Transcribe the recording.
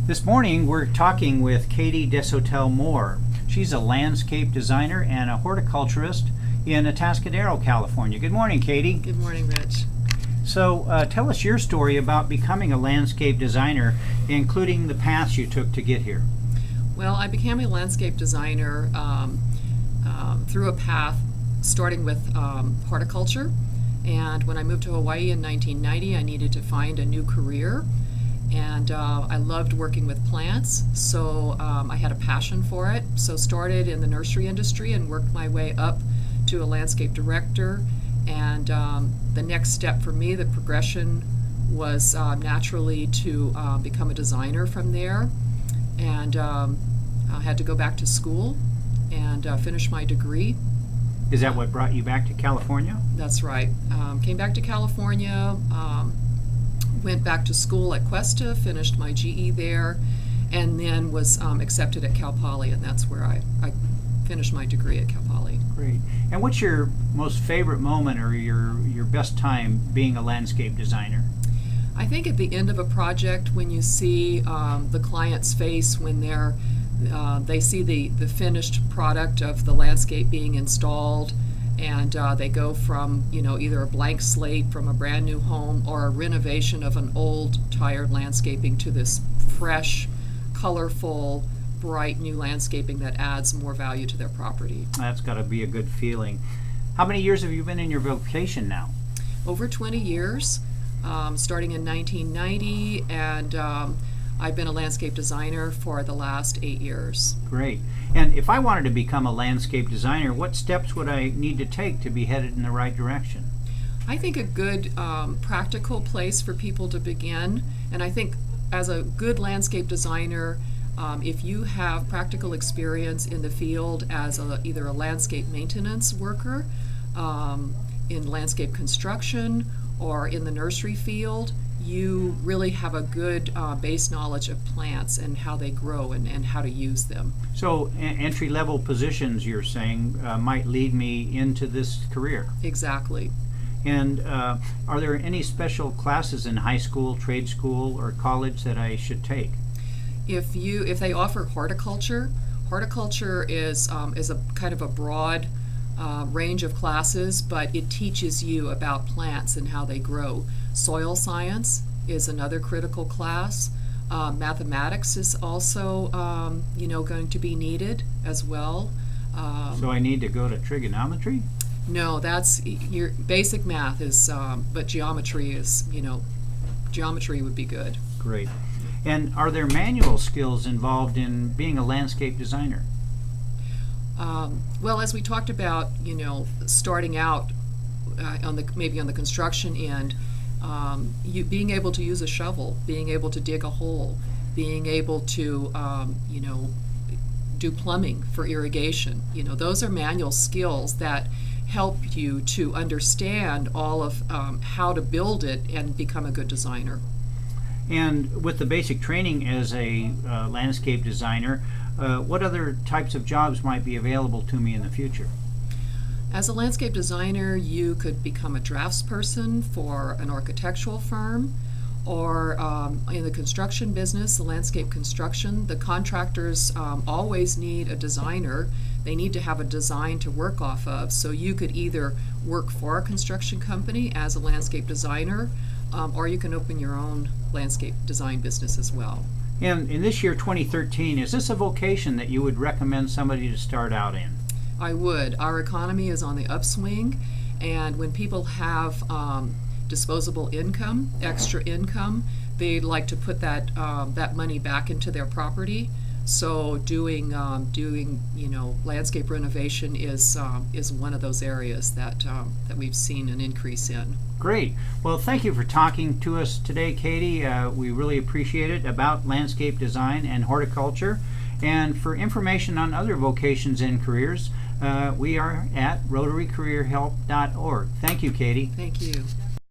This morning we're talking with Katy Deshotels-Moore. She's a landscape designer and a horticulturist in Atascadero, California. Good morning, Katy. Good morning, Rich. So tell us your story about becoming a landscape designer, including the paths you took to get here. Well, I became a landscape designer through a path starting with horticulture. And when I moved to Hawaii in 1990, I needed to find a new career. And I loved working with plants, so I had a passion for it. So started in the nursery industry and worked my way up to a landscape director. And the next step for me, the progression, was naturally to become a designer from there. And I had to go back to school and finish my degree. Is that what brought you back to California? That's right. Came back to California, went back to school at Cuesta, finished my GE there, and then was accepted at Cal Poly, and that's where I finished my degree at Cal Poly. Great. And what's your most favorite moment or your best time being a landscape designer? I think at the end of a project, when you see the client's face when they see the finished product of the landscape being installed, and they go from either a blank slate from a brand new home or a renovation of an old tired landscaping to this fresh, colorful, bright new landscaping that adds more value to their property. That's got to be a good feeling. How many years have you been in your vocation now? Over 20 years, starting in 1990, and I've been a landscape designer for the last 8 years. Great. And if I wanted to become a landscape designer, what steps would I need to take to be headed in the right direction? I think a good practical place for people to begin, and I think as a good landscape designer, if you have practical experience in the field as either a landscape maintenance worker, in landscape construction, or in the nursery field, you really have a good base knowledge of plants and how they grow and how to use them. So entry-level positions, you're saying, might lead me into this career? Exactly. And are there any special classes in high school, trade school, or college that I should take? If they offer horticulture is a kind of a broad range of classes, but it teaches you about plants and how they grow. Soil science is another critical class. Mathematics is also going to be needed as well. So I need to go to trigonometry? No, that's your basic math is, but geometry is, geometry would be good. Great. And are there manual skills involved in being a landscape designer? Well, as we talked about, starting out maybe on the construction end, you being able to use a shovel, being able to dig a hole, being able to do plumbing for irrigation. Those are manual skills that help you to understand all of how to build it and become a good designer. And with the basic training as a landscape designer, what other types of jobs might be available to me in the future? As a landscape designer, you could become a draftsperson for an architectural firm, or in the construction business, the landscape construction, the contractors always need a designer. They need to have a design to work off of, so you could either work for a construction company as a landscape designer, or you can open your own landscape design business as well. And in this year, 2013, is this a vocation that you would recommend somebody to start out in? I would. Our economy is on the upswing, and when people have disposable income, extra income, they'd like to put that money back into their property. So doing landscape renovation is one of those areas that we've seen an increase in. Great. Well, thank you for talking to us today, Katy. We really appreciate it, about landscape design and horticulture. And for information on other vocations and careers, we are at rotarycareerhelp.org. Thank you, Katy. Thank you.